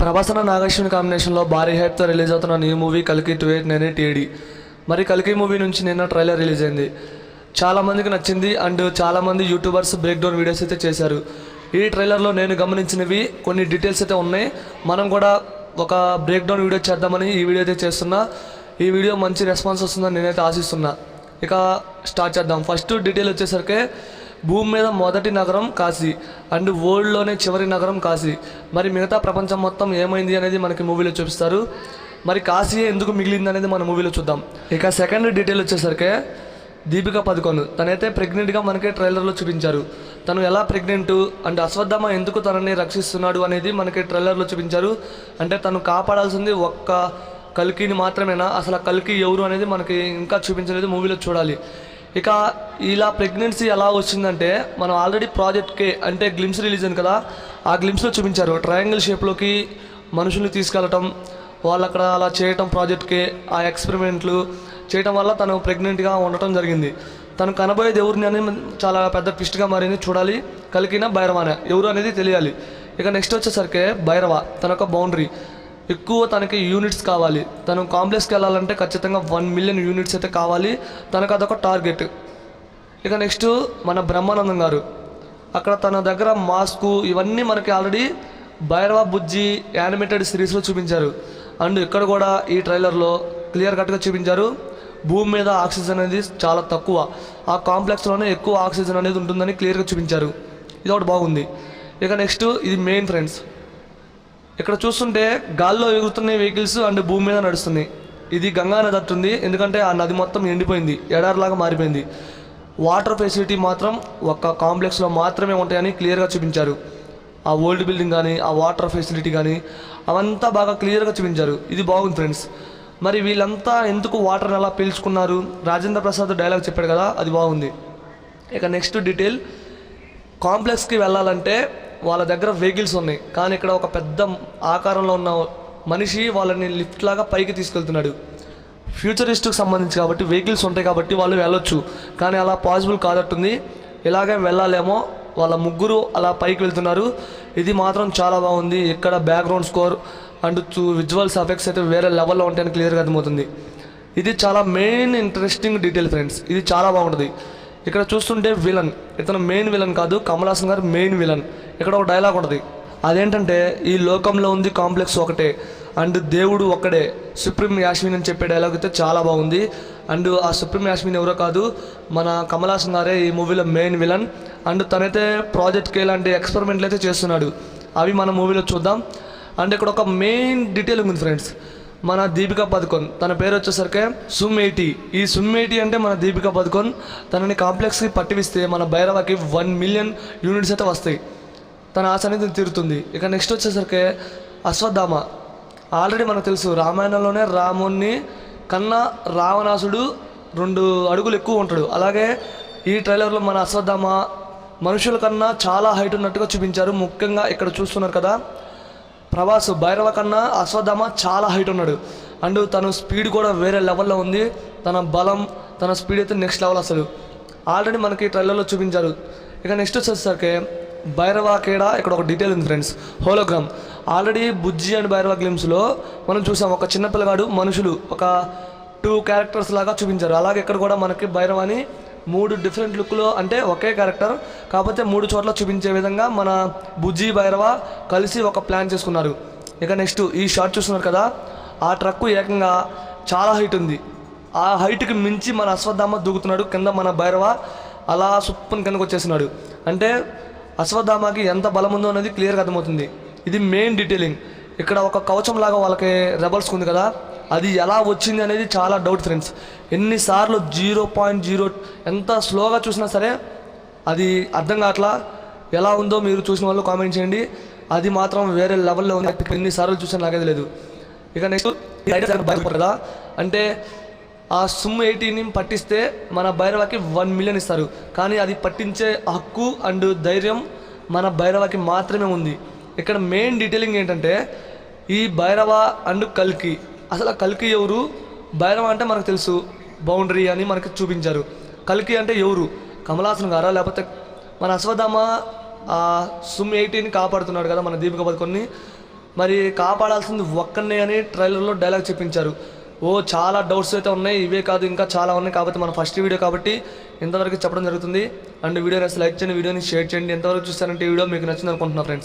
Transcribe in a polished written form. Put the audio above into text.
ప్రభాసన నాగేశ్వరి కాంబినేషన్లో భారీ హైప్తో రిలీజ్ అవుతున్న న్యూ మూవీ కల్కి 2899 TD. మరి కల్కి మూవీ నుంచి నిన్న ట్రైలర్ రిలీజ్ అయింది. చాలామందికి నచ్చింది అండ్ చాలామంది యూట్యూబర్స్ బ్రేక్ డౌన్ వీడియోస్ అయితే చేశారు. ఈ ట్రైలర్లో నేను గమనించినవి కొన్ని డీటెయిల్స్ అయితే ఉన్నాయి. మనం కూడా ఒక బ్రేక్ డౌన్ వీడియో చేద్దామని ఈ వీడియో అయితే చేస్తున్నా. ఈ వీడియో మంచి రెస్పాన్స్ వస్తుందని నేనైతే ఆశిస్తున్నా. ఇక స్టార్ట్ చేద్దాం. ఫస్ట్ డీటెయిల్ వచ్చేసరికి భూమి మీద మొదటి నగరం కాశీ అండ్ వరల్డ్లోనే చివరి నగరం కాశీ. మరి మిగతా ప్రపంచం మొత్తం ఏమైంది అనేది మనకి మూవీలో చూపిస్తారు. మరి కాశీ ఎందుకు మిగిలింది అనేది మన మూవీలో చూద్దాం. ఇక సెకండ్ డీటెయిల్ వచ్చేసరికి దీపికా పదుకొన్ తనైతే ప్రెగ్నెంట్గా మనకి ట్రైలర్లో చూపించారు. తను ఎలా ప్రెగ్నెంట్ అండ్ అశ్వత్థామ ఎందుకు తనని రక్షిస్తున్నాడు అనేది మనకి ట్రైలర్లో చూపించారు. అంటే తను కాపాడాల్సింది ఒక్క కల్కిని మాత్రమేనా, అసలు కల్కి ఎవరు అనేది మనకి ఇంకా చూపించలేదు, మూవీలో చూడాలి. ఇక ఇలా ప్రెగ్నెన్సీ ఎలా వచ్చిందంటే మనం ఆల్రెడీ ప్రాజెక్ట్ కే అంటే గ్లిమ్స్ రిలీజ్ అయింది కదా, ఆ గ్లిమ్స్లో చూపించారు. ట్రయాంగిల్ షేప్లోకి మనుషుల్ని తీసుకెళ్ళటం, వాళ్ళు అక్కడ అలా చేయటం, ప్రాజెక్ట్ కే ఆ ఎక్స్పెరిమెంట్లు చేయటం వల్ల తను ప్రెగ్నెంట్గా ఉండటం జరిగింది. తను కనబోయేది ఎవరిని అనేది చాలా పెద్ద ట్విస్ట్గా మారింది. చూడాలి కలికిన భైరవానే ఎవరు అనేది తెలియాలి. ఇక నెక్స్ట్ వచ్చేసరికి భైరవ తనొక బౌండరీ ఎక్కువ, తనకి యూనిట్స్ కావాలి. తను కాంప్లెక్స్కి వెళ్ళాలంటే ఖచ్చితంగా 1 మిలియన్ యూనిట్స్ అయితే కావాలి. తనకు అదొక టార్గెట్. ఇక నెక్స్ట్ మన బ్రహ్మానందం గారు, అక్కడ తన దగ్గర మాస్కు ఇవన్నీ మనకి ఆల్రెడీ భైరవ బుజ్జి యానిమేటెడ్ సిరీస్లో చూపించారు. అండ్ ఇక్కడ కూడా ఈ ట్రైలర్లో క్లియర్ కట్గా చూపించారు. భూమి మీద ఆక్సిజన్ అనేది చాలా తక్కువ, ఆ కాంప్లెక్స్లోనే ఎక్కువ ఆక్సిజన్ అనేది ఉంటుందని క్లియర్గా చూపించారు. ఇది ఒకటి బాగుంది. ఇక నెక్స్ట్ ఇది మెయిన్ ఫ్రెండ్స్, ఇక్కడ చూస్తుంటే గాల్లో ఎగురుతున్న వెహికల్స్ అండ్ భూమి మీద నడుస్తున్నాయి. ఇది గంగా నది అట్టుంది, ఎందుకంటే ఆ నది మొత్తం ఎండిపోయింది, ఎడారిలాగా మారిపోయింది. వాటర్ ఫెసిలిటీ మాత్రం ఒక కాంప్లెక్స్లో మాత్రమే ఉంటాయని క్లియర్గా చూపించారు. ఆ ఓల్డ్ బిల్డింగ్ కానీ ఆ వాటర్ ఫెసిలిటీ కానీ అవంతా బాగా క్లియర్గా చూపించారు. ఇది బాగుంది ఫ్రెండ్స్. మరి వీళ్ళంతా ఎందుకు వాటర్ని అలా పీల్చుకున్నారు, రాజేంద్ర ప్రసాద్ డైలాగ్ చెప్పాడు కదా, అది బాగుంది. ఇక నెక్స్ట్ డీటెయిల్, కాంప్లెక్స్కి వెళ్ళాలంటే వాళ్ళ దగ్గర వెహికల్స్ ఉన్నాయి, కానీ ఇక్కడ ఒక పెద్ద ఆకారంలో ఉన్న మనిషి వాళ్ళని లిఫ్ట్ లాగా పైకి తీసుకెళ్తున్నాడు. ఫ్యూచరిస్ట్కి సంబంధించి కాబట్టి వెహికల్స్ ఉంటాయి కాబట్టి వాళ్ళు వెళ్ళొచ్చు, కానీ అలా పాసిబుల్ కాదట్టుంది. ఇలాగే వెళ్ళాలేమో, వాళ్ళ ముగ్గురు అలా పైకి వెళ్తున్నారు. ఇది మాత్రం చాలా బాగుంది. ఇక్కడ background score and visuals effects అయితే వేరే లెవెల్లో ఉంటాయని క్లియర్గా అర్థమవుతుంది. ఇది చాలా మెయిన్ ఇంట్రెస్టింగ్ డీటెయిల్ ఫ్రెండ్స్, ఇది చాలా బాగుంటుంది. ఇక్కడ చూస్తుంటే విలన్, ఇతను మెయిన్ విలన్ కాదు, కమల్ హాసన్ గారు మెయిన్ విలన్. ఇక్కడ ఒక డైలాగ్ ఉంటుంది, అదేంటంటే ఈ లోకంలో ఉంది కాంప్లెక్స్ ఒకటే అండ్ దేవుడు ఒక్కడే, సుప్రీం యాస్మిన్ అని చెప్పే డైలాగ్ అయితే చాలా బాగుంది. అండ్ ఆ సుప్రీం యాస్మిన్ ఎవరో కాదు, మన కమల్ హాసన్ గారే ఈ మూవీలో మెయిన్ విలన్. అండ్ తనైతే ప్రాజెక్ట్కి ఇలాంటి ఎక్స్పెరిమెంట్లు అయితే చేస్తున్నాడు, అవి మన మూవీలో చూద్దాం. అండ్ ఇక్కడ ఒక మెయిన్ డీటెయిల్ ఉంది ఫ్రెండ్స్, మన దీపికా పదుకొన్ తన పేరు వచ్చేసరికి సుమ్80. ఈ సుమ్80 అంటే మన దీపికా పదుకొన్. తనని కాంప్లెక్స్కి పట్టివిస్తే మన భైరవకి 1 మిలియన్ యూనిట్స్ అయితే వస్తాయి, తన ఆశ అనేది తీరుతుంది. ఇక నెక్స్ట్ వచ్చేసరికి అశ్వత్థామ. ఆల్రెడీ మనకు తెలుసు, రామాయణంలోనే రాముణ్ణి కన్నా రావణాసుడు 2 అడుగులు ఎక్కువ ఉంటాడు. అలాగే ఈ ట్రైలర్లో మన అశ్వత్థామ మనుషుల కన్నా చాలా హైట్ ఉన్నట్టుగా చూపించారు. ముఖ్యంగా ఇక్కడ చూస్తున్నారు కదా, ప్రభాస్ భైరవ కన్నా అశ్వత్థామ చాలా హైట్ ఉన్నాడు. అండ్ తన స్పీడ్ కూడా వేరే లెవెల్లో ఉంది. తన బలం, తన స్పీడ్ అయితే నెక్స్ట్ లెవెల్ అసలు. ఆల్రెడీ మనకి ట్రైలర్లో చూపించారు. ఇక నెక్స్ట్ వచ్చేసరికి భైరవ కేడా. ఇక్కడ ఒక డీటెయిల్ ఉంది friends, hologram. Already Bujji and Bhairava గ్లిమ్స్లో మనం చూసాం, ఒక చిన్నపిల్లగాడు మనుషులు ఒక 2 క్యారెక్టర్స్ లాగా చూపించారు. అలాగే ఇక్కడ కూడా మనకి భైరవాని 3 డిఫరెంట్ లుక్లో, అంటే ఒకే క్యారెక్టర్ కాకపోతే 3 చోట్ల చూపించే విధంగా మన బుజ్జి భైరవ కలిసి ఒక ప్లాన్ చేసుకున్నారు. ఇక నెక్స్ట్ ఈ షాట్ చూస్తున్నారు కదా, ఆ ట్రక్ ఏకంగా చాలా హైట్ ఉంది. ఆ హైట్కి మించి మన అశ్వత్థామ దూకుతున్నాడు, కింద మన భైరవ అలా సుప్పుని కిందకు వచ్చేస్తున్నాడు. అంటే అశ్వత్థామకి ఎంత బలం ఉందో అనేది క్లియర్గా అర్థమవుతుంది. ఇది మెయిన్ డీటెయిలింగ్. ఇక్కడ ఒక కవచం లాగా వాళ్ళకి రెబల్స్ ఉంది కదా, అది ఎలా వచ్చింది అనేది చాలా డౌట్ ఫ్రెండ్స్. ఎన్నిసార్లు 0.0 ఎంత స్లోగా చూసినా సరే అది అర్థం కావట్లా. ఎలా ఉందో మీరు చూసిన వాళ్ళు కామెంట్ చేయండి. అది మాత్రం వేరే లెవెల్లో ఉంది, ఎన్నిసార్లు చూసినా నాకైతే లేదు. ఇక నెక్స్ట్ కదా, అంటే ఆ సుమ్80ని పట్టిస్తే మన భైరవకి 1 మిలియన్ ఇస్తారు, కానీ అది పట్టించే హక్కు అండ్ ధైర్యం మన భైరవకి మాత్రమే ఉంది. ఇక్కడ మెయిన్ డీటెయిలింగ్ ఏంటంటే ఈ భైరవ అండ్ కల్కి. అసలు కల్కి ఎవరు, భైరవ అంటే మనకు తెలుసు బౌండరీ అని మనకి చూపించారు. కల్కి అంటే ఎవరు, కమల్ హాసన్ గారా, లేకపోతే మన అశ్వత్థామ సుమ్80ని కాపాడుతున్నాడు కదా మన దీపికా పదుకొన్ని, మరి కాపాడాల్సింది ఒక్కనే అని ట్రైలర్లో డైలాగ్ చెప్పించారు. చాలా డౌట్స్ అయితే ఉన్నాయి, ఇవే కాదు ఇంకా చాలా ఉన్నాయి. కాబట్టి మన ఫస్ట్ వీడియో కాబట్టి ఇంతవరకు చెప్పడం జరుగుతుంది. అండ్ వీడియోని అసలు లైక్ చేయండి, వీడియోని షేర్ చేయండి. ఎంతవరకు చూస్తారంటే ఈ వీడియో మీకు నచ్చింది అనుకుంటున్నా ఫ్రెండ్స్.